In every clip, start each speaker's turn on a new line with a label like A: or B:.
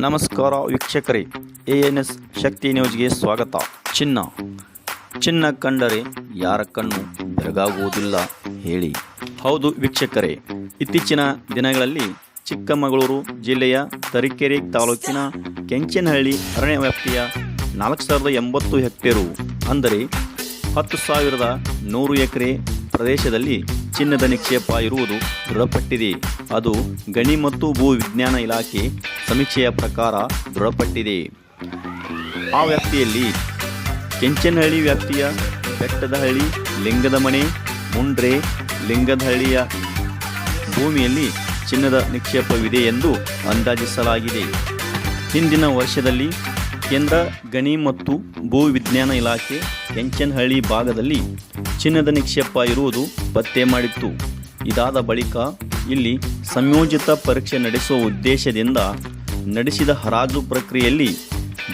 A: ನಮಸ್ಕಾರ ವೀಕ್ಷಕರೇ, ANS ಶಕ್ತಿ ನ್ಯೂಸ್ಗೆ ಸ್ವಾಗತ. ಚಿನ್ನ ಕಂಡರೆ ಯಾರ ಕಣ್ಣು ಬೆರಗಾಗುವುದಿಲ್ಲ ಹೇಳಿ. ಹೌದು ವೀಕ್ಷಕರೇ, ಇತ್ತೀಚಿನ ದಿನಗಳಲ್ಲಿ ಚಿಕ್ಕಮಗಳೂರು ಜಿಲ್ಲೆಯ ತರೀಕೆರೆ ತಾಲೂಕಿನ ಕೆಂಚನಹಳ್ಳಿ ಅರಣ್ಯ ವ್ಯಾಪ್ತಿಯ 4080 ಹೆಕ್ಟೇರು ಅಂದರೆ 10,100 ಎಕರೆ ಪ್ರದೇಶದಲ್ಲಿ ಚಿನ್ನದ ನಿಕ್ಷೇಪ ಇರುವುದು ದೃಢಪಟ್ಟಿದೆ. ಅದು ಗಣಿ ಮತ್ತು ಭೂ ವಿಜ್ಞಾನ ಇಲಾಖೆ ಸಮೀಕ್ಷೆಯ ಪ್ರಕಾರ ದೃಢಪಟ್ಟಿದೆ. ಆ ವ್ಯಾಪ್ತಿಯಲ್ಲಿ ಕೆಂಚನಹಳ್ಳಿ ವ್ಯಾಪ್ತಿಯ ಬೆಟ್ಟದಹಳ್ಳಿ, ಲಿಂಗದಮನೆ, ಮುಂಡ್ರೆ, ಲಿಂಗದಹಳ್ಳಿಯ ಭೂಮಿಯಲ್ಲಿ ಚಿನ್ನದ ನಿಕ್ಷೇಪವಿದೆ ಎಂದು ಅಂದಾಜಿಸಲಾಗಿದೆ. ಹಿಂದಿನ ವರ್ಷದಲ್ಲಿ ಕೇಂದ್ರ ಗಣಿ ಮತ್ತು ಭೂ ವಿಜ್ಞಾನ ಇಲಾಖೆ ಕೆಂಚನಹಳ್ಳಿ ಭಾಗದಲ್ಲಿ ಚಿನ್ನದ ನಿಕ್ಷೇಪ ಇರುವುದು ಪತ್ತೆ ಮಾಡಿತ್ತು. ಇದಾದ ಬಳಿಕ ಇಲ್ಲಿ ಸಂಯೋಜಿತ ಪರೀಕ್ಷೆ ನಡೆಸುವ ಉದ್ದೇಶದಿಂದ ನಡೆಸಿದ ಹರಾಜು ಪ್ರಕ್ರಿಯೆಯಲ್ಲಿ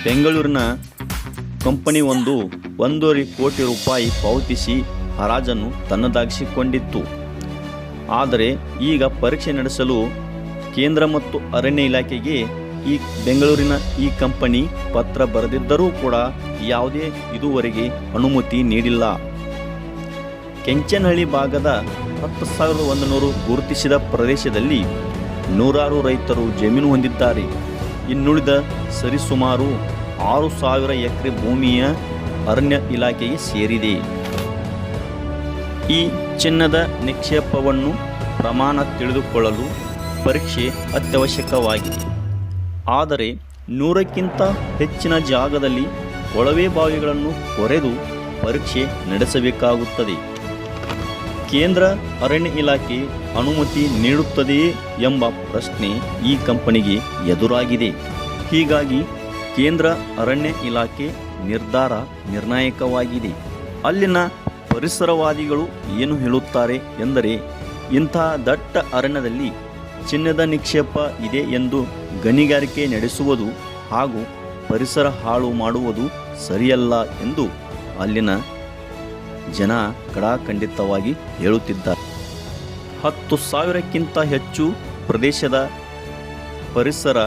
A: ಬೆಂಗಳೂರಿನ ಕಂಪನಿ 1.5 ಕೋಟಿ ರೂಪಾಯಿ ಪಾವತಿಸಿ ಹರಾಜನ್ನು ತನ್ನದಾಗಿಸಿಕೊಂಡಿತ್ತು. ಆದರೆ ಈಗ ಪರೀಕ್ಷೆ ನಡೆಸಲು ಕೇಂದ್ರ ಮತ್ತು ಅರಣ್ಯ ಇಲಾಖೆಗೆ ಈ ಬೆಂಗಳೂರಿನ ಈ ಕಂಪನಿ ಪತ್ರ ಬರೆದಿದ್ದರೂ ಕೂಡ ಯಾವುದೇ ಇದುವರೆಗೆ ಅನುಮತಿ ನೀಡಿಲ್ಲ. ಕೆಂಚನಹಳ್ಳಿ ಭಾಗದ 10,100 ಗುರುತಿಸಿದ ಪ್ರದೇಶದಲ್ಲಿ ನೂರಾರು ರೈತರು ಜಮೀನು ಹೊಂದಿದ್ದಾರೆ. ಇನ್ನುಳಿದ ಸರಿಸುಮಾರು 6,000 ಎಕರೆ ಭೂಮಿಯ ಅರಣ್ಯ ಇಲಾಖೆಗೆ ಸೇರಿದೆ. ಈ ಚಿನ್ನದ ನಿಕ್ಷೇಪವನ್ನು ಪ್ರಮಾಣ ತಿಳಿದುಕೊಳ್ಳಲು ಪರೀಕ್ಷೆ ಅತ್ಯವಶ್ಯಕವಾಗಿದೆ. ಆದರೆ 100ಕ್ಕಿಂತ ಹೆಚ್ಚಿನ ಜಾಗದಲ್ಲಿ ಕೊಳವೆ ಬಾವಿಗಳನ್ನು ಕೊರೆದು ಪರೀಕ್ಷೆ ನಡೆಸಬೇಕಾಗುತ್ತದೆ. ಕೇಂದ್ರ ಅರಣ್ಯ ಇಲಾಖೆ ಅನುಮತಿ ನೀಡುತ್ತದೆಯೇ ಎಂಬ ಪ್ರಶ್ನೆ ಈ ಕಂಪನಿಗೆ ಎದುರಾಗಿದೆ. ಹೀಗಾಗಿ ಕೇಂದ್ರ ಅರಣ್ಯ ಇಲಾಖೆ ನಿರ್ಧಾರ ನಿರ್ಣಾಯಕವಾಗಿದೆ. ಅಲ್ಲಿನ ಪರಿಸರವಾದಿಗಳು ಏನು ಹೇಳುತ್ತಾರೆ ಎಂದರೆ, ಇಂತಹ ದಟ್ಟ ಅರಣ್ಯದಲ್ಲಿ ಚಿನ್ನದ ನಿಕ್ಷೇಪ ಇದೆ ಎಂದು ಗಣಿಗಾರಿಕೆ ನಡೆಸುವುದು ಹಾಗೂ ಪರಿಸರ ಹಾಳು ಮಾಡುವುದು ಸರಿಯಲ್ಲ ಎಂದು ಅಲ್ಲಿನ ಜನ ಕಡಾಖಂಡಿತವಾಗಿ ಹೇಳುತ್ತಿದ್ದಾರೆ. 10,000ಕ್ಕಿಂತ ಹೆಚ್ಚು ಪ್ರದೇಶದ ಪರಿಸರ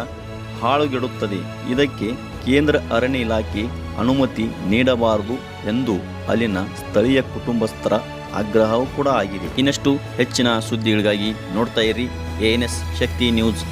A: ಹಾಳುಗೆಡುತ್ತದೆ. ಇದಕ್ಕೆ ಕೇಂದ್ರ ಅರಣ್ಯ ಇಲಾಖೆ ಅನುಮತಿ ನೀಡಬಾರದು ಎಂದು ಅಲ್ಲಿನ ಸ್ಥಳೀಯ ಕುಟುಂಬಸ್ಥರ ಆಗ್ರಹವೂ ಕೂಡ ಆಗಿದೆ. ಇನ್ನಷ್ಟು ಹೆಚ್ಚಿನ ಸುದ್ದಿಗಳಿಗಾಗಿ ನೋಡ್ತಾ ಇರಿ ANS ಶಕ್ತಿ ನ್ಯೂಸ್.